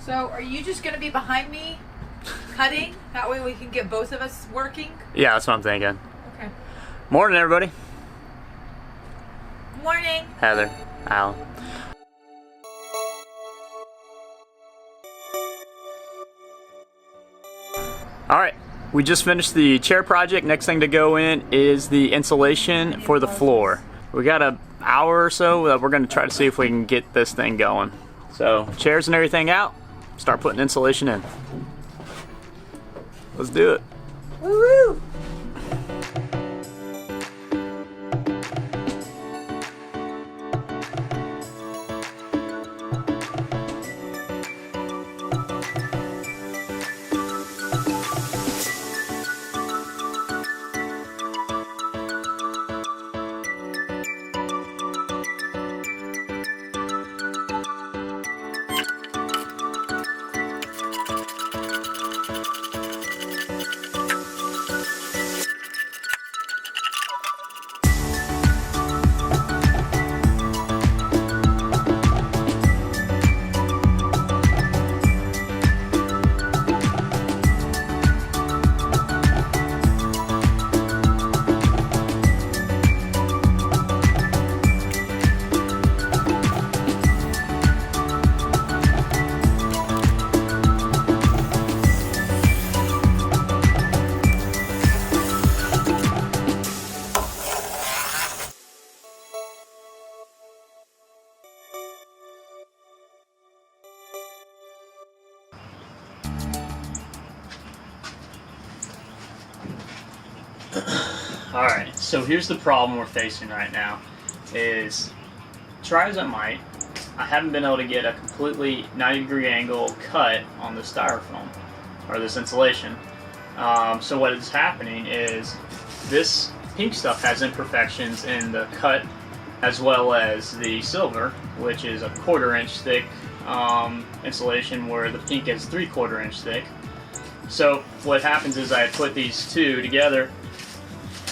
So are you just going to be behind me cutting? That way we can get both of us working? Yeah, that's what I'm thinking. Okay. Morning, everybody. Morning. Heather, Alan. All right, we just finished the chair project. Next thing to go in is the insulation for the floor. We got an hour or so that we're going to try to see if we can get this thing going. So chairs and everything out, start putting insulation in. Let's do it. Woo-woo. Alright, so here's the problem we're facing right now, is try as I might, I haven't been able to get a completely 90-degree angle cut on the styrofoam, or this insulation. So what is happening is this pink stuff has imperfections in the cut as well as the silver, which is a 1/4 inch thick insulation, where the pink is 3/4 inch thick. So what happens is I put these two together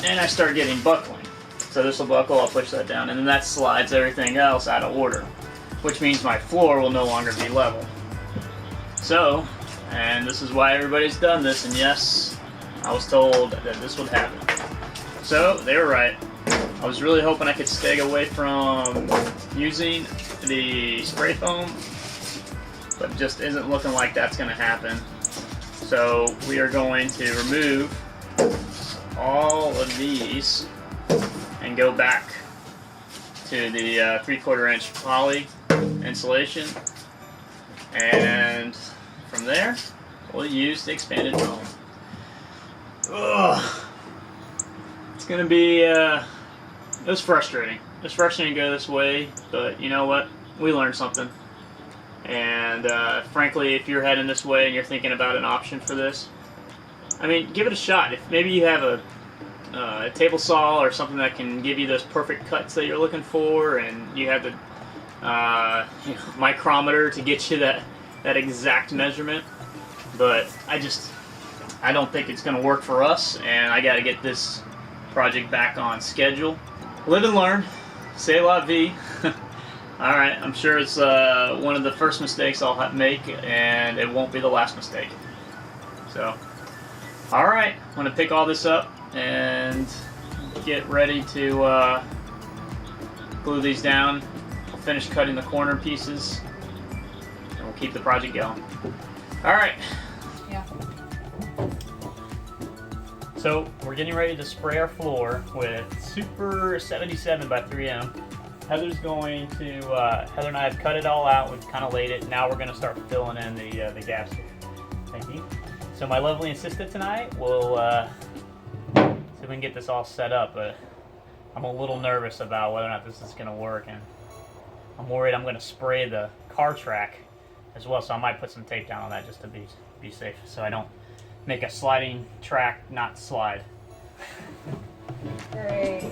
and I start getting buckling. So this will buckle, I'll push that down, and then that slides everything else out of order, which means my floor will no longer be level. So, and this is why everybody's done this, and yes, I was told that this would happen. So, they were right. I was really hoping I could stay away from using the spray foam, but it just isn't looking like that's going to happen. So, we are going to remove all of these and go back to the 3/4 inch poly insulation, and from there we'll use the expanded foam. Ugh. It's gonna be it was frustrating. It's frustrating to go this way, but you know what? We learned something. And frankly, if you're heading this way and you're thinking about an option for this, I mean, give it a shot. If maybe you have a table saw or something that can give you those perfect cuts that you're looking for, and you have the micrometer to get you that exact measurement. But I don't think it's going to work for us, and I got to get this project back on schedule. Live and learn. Say la vie. Alright, I'm sure it's one of the first mistakes I'll make, and it won't be the last mistake. So, alright, I'm going to pick all this up and get ready to glue these down. I'll finish cutting the corner pieces, and we'll keep the project going. Alright. Yeah. So, we're getting ready to spray our floor with Super 77 by 3M. Heather's going to, Heather and I have cut it all out, we've kind of laid it, now we're going to start filling in the gaps here. Thank you. So my lovely assistant tonight will see if we can get this all set up, but I'm a little nervous about whether or not this is going to work, and I'm worried I'm going to spray the car track as well, so I might put some tape down on that just to be safe, so I don't make a sliding track not slide. Great.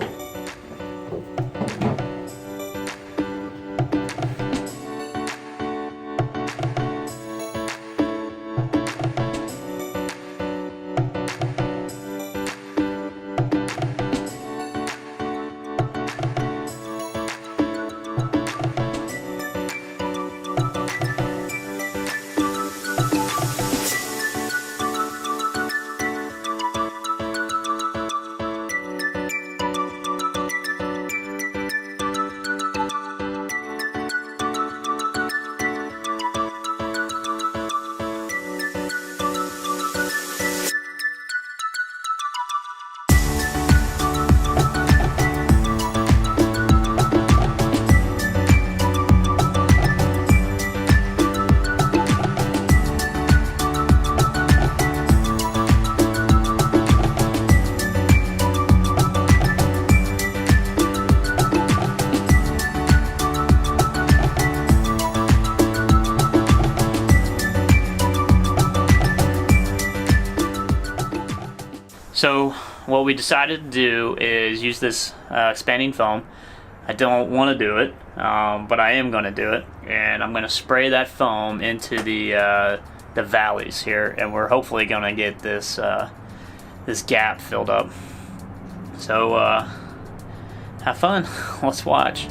So what we decided to do is use this expanding foam. I don't want to do it, but I am going to do it, and I'm going to spray that foam into the valleys here, and we're hopefully going to get this this gap filled up. So have fun. Let's watch.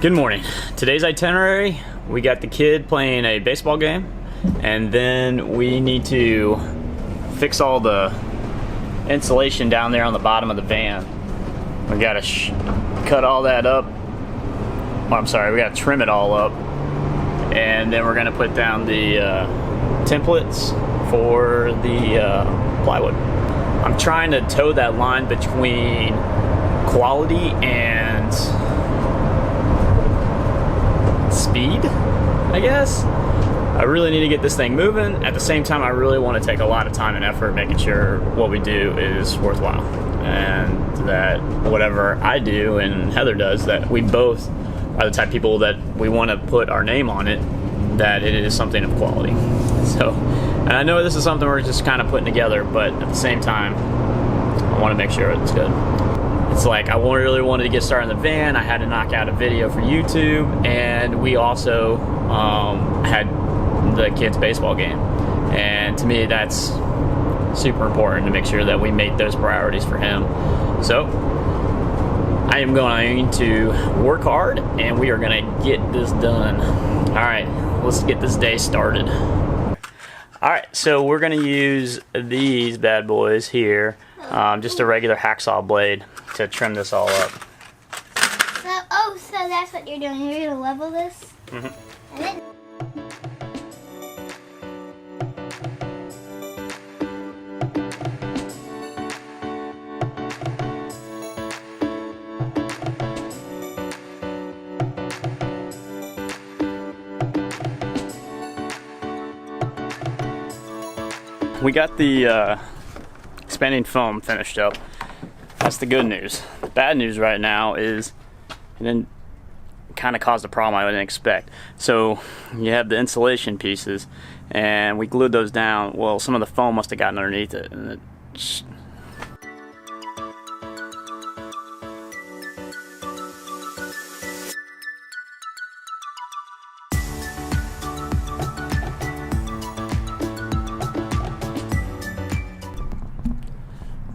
Good morning. Today's itinerary, we got the kid playing a baseball game, and then we need to fix all the insulation down there on the bottom of the van. We gotta cut all that up. Oh, I'm sorry, we gotta trim it all up, and then we're gonna put down the templates for the plywood. I'm trying to toe that line between quality and speed, I guess. I really need to get this thing moving. At the same time, I really want to take a lot of time and effort making sure what we do is worthwhile, and that whatever I do and Heather does, that we both are the type of people that we want to put our name on it, that it is something of quality. So, and I know this is something we're just kind of putting together, but at the same time, I want to make sure it's good. It's like I really wanted to get started in the van. I had to knock out a video for YouTube, and we also had the kids' baseball game. And to me, that's super important to make sure that we make those priorities for him. So I am going to work hard, and we are going to get this done. All right, let's get this day started. All right, so we're going to use these bad boys here, just a regular hacksaw blade, to trim this all up. So that's what you're doing. You're gonna level this? Mm-hmm. And then we got the expanding foam finished up. That's the good news. The bad news right now is it didn't kind of caused a problem I didn't expect. So you have the insulation pieces, and we glued those down. Well, some of the foam must have gotten underneath it, and it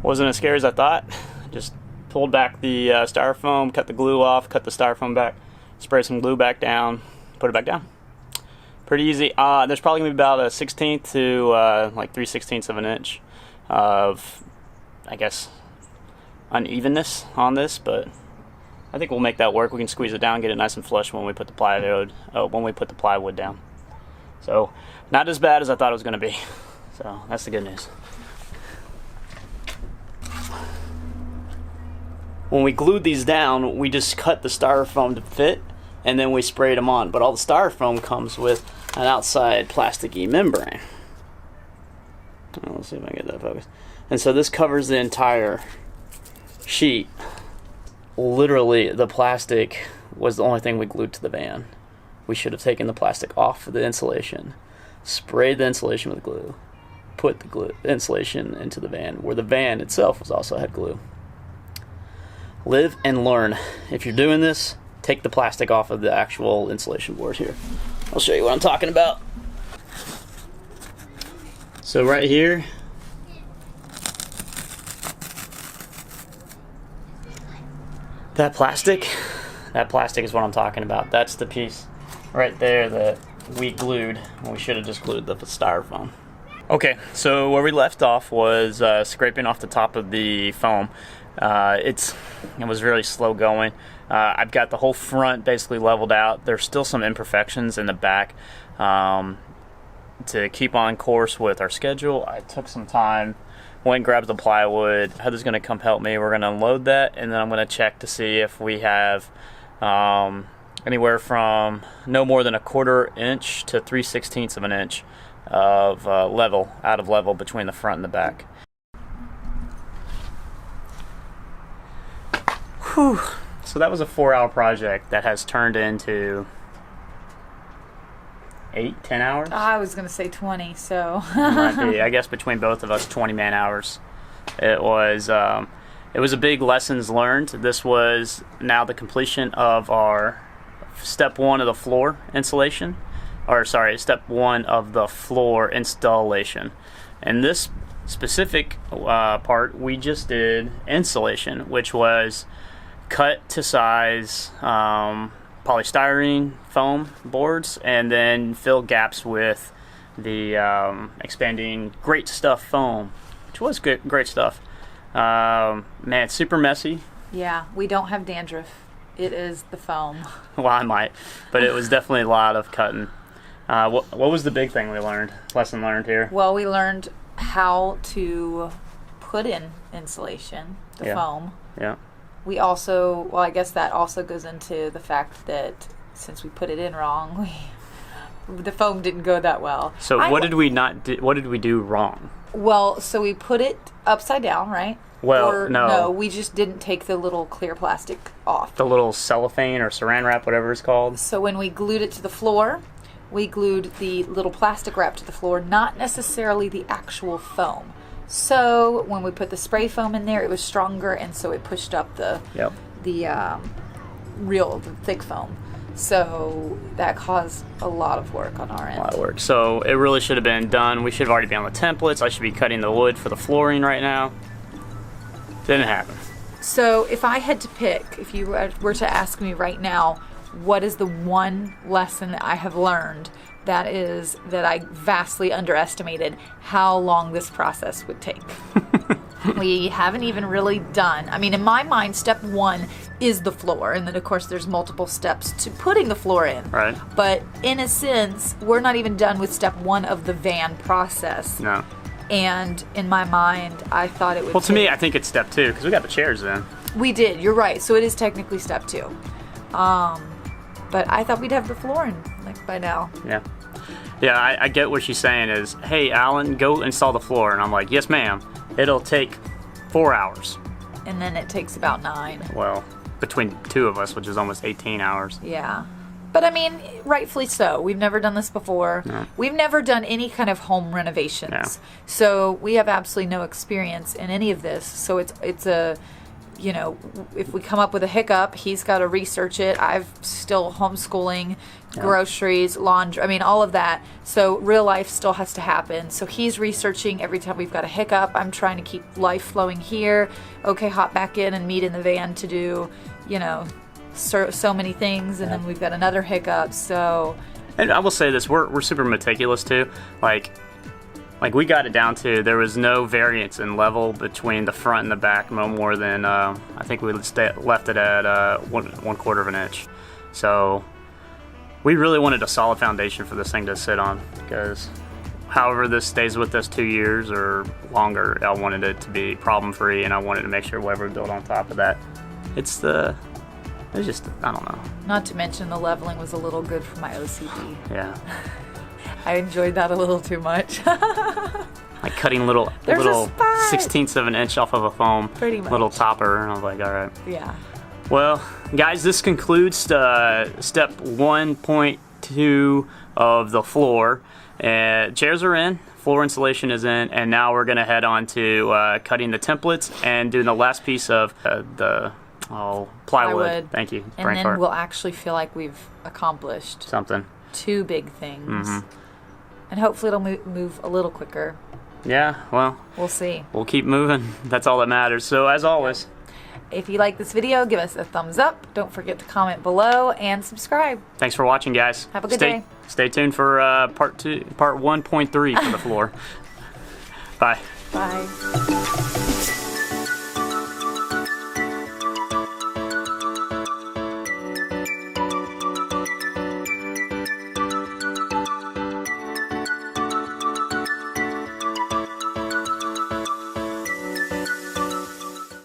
wasn't as scary as I thought. Just pulled back the styrofoam, cut the glue off, cut the styrofoam back, sprayed some glue back down, put it back down. Pretty easy. There's probably gonna be about a 1/16 to like 3/16 of an inch of, I guess, unevenness on this, but I think we'll make that work. We can squeeze it down, get it nice and flush when we put the plywood down. So not as bad as I thought it was gonna be. So that's the good news. When we glued these down, we just cut the styrofoam to fit, and then we sprayed them on. But all the styrofoam comes with an outside plasticky membrane. Let's see if I can get that focused. And so this covers the entire sheet. Literally, the plastic was the only thing we glued to the van. We should have taken the plastic off of the insulation, sprayed the insulation with glue, put the insulation into the van, where the van itself also had glue. Live and learn. If you're doing this, take the plastic off of the actual insulation board here. I'll show you what I'm talking about. So right here, that plastic is what I'm talking about. That's the piece right there that we glued when we should have just glued the styrofoam. Okay, so where we left off was scraping off the top of the foam. It was really slow going. I've got the whole front basically leveled out. There's still some imperfections in the back. To keep on course with our schedule, I took some time, went and grabbed the plywood. Heather's going to come help me. We're going to unload that, and then I'm going to check to see if we have anywhere from no more than 1/4 inch to 3/16 of an inch of out of level between the front and the back. Whew. So that was a 4-hour project that has turned into 8-10 hours. I was gonna say 20, so Might be, I guess between both of us, 20 man hours. It was a big lessons learned. This was now the completion of our step 1 of the floor insulation. Step 1 of the floor installation. And this specific part, we just did insulation, which was cut to size polystyrene foam boards, and then fill gaps with the expanding Great Stuff foam, which was great stuff. Man, it's super messy. yeah, we don't have dandruff. It is the foam. Well, I might, but it was definitely a lot of cutting. What was the big thing we learned? Lesson learned here? Well, we learned how to put in insulation, the foam. Yeah. We also, well, I guess that also goes into the fact that since we put it in wrong, the foam didn't go that well. So what did we do wrong? Well, so we put it upside down, right? Well, or, no, we just didn't take the little clear plastic off. the little cellophane or saran wrap, whatever it's called. So when we glued it to the floor, we glued the little plastic wrap to the floor, not necessarily the actual foam. So when we put the spray foam in there, it was stronger, and so it pushed up the thick foam. So that caused a lot of work on our end. A lot of work. So it really should have been done. We should have already been on the templates. I should be cutting the wood for the flooring right now. Didn't happen. So if I had to pick, if you were to ask me right now, what is the one lesson that I have learned, that is that I vastly underestimated how long this process would take. We haven't even really done, I mean, in my mind, step 1 is the floor, and then of course there's multiple steps to putting the floor in. Right. But in a sense, we're not even done with step 1 of the van process. No. And in my mind, I thought it would Well, to me, I think it's step 2 because we got the chairs in. We did, you're right. So it is technically step 2. But I thought we'd have the floor in, like, by now. Yeah. Yeah, I get what she's saying is, hey, Alan, go install the floor. And I'm like, yes, ma'am. It'll take 4 hours. And then it takes about 9. Well, between 2 of us, which is almost 18 hours. Yeah. But I mean, rightfully so. We've never done this before. No. We've never done any kind of home renovations. No. So we have absolutely no experience in any of this. So it's a, you know, if we come up with a hiccup, he's got to research it. I've still homeschooling, groceries, laundry, I mean, all of that. So real life still has to happen. So he's researching every time we've got a hiccup. I'm trying to keep life flowing here. Okay, hop back in and meet in the van to do, you know, so many things, and then we've got another hiccup. So, and I will say this: we're super meticulous too. Like we got it down to there was no variance in level between the front and the back, no more than I think we left it at 1/4 of an inch. So we really wanted a solid foundation for this thing to sit on, because however this stays with us 2 years or longer, I wanted it to be problem free, and I wanted to make sure whatever we built on top of that, it's just, I don't know. not to mention the leveling was a little good for my OCD. Yeah. I enjoyed that a little too much. Like cutting little There's a spot. 16ths of an inch off of a foam. Pretty much. Little topper, and I was like, all right. Yeah. Well, guys, this concludes step 1.2 of the floor. Chairs are in, floor insulation is in, and now we're going to head on to cutting the templates and doing the last piece of the plywood. Thank you. And Brain then fart. we'll actually feel like we've accomplished Something. 2 big things. Mm-hmm. And hopefully it'll move a little quicker. Yeah, well, We'll see. we'll keep moving. That's all that matters. So, as always, If you like this video, give us a thumbs up. Don't forget to comment below and subscribe. thanks for watching, guys. Have a good stay, day. Stay tuned for part 1.3 for the floor. Bye. Bye.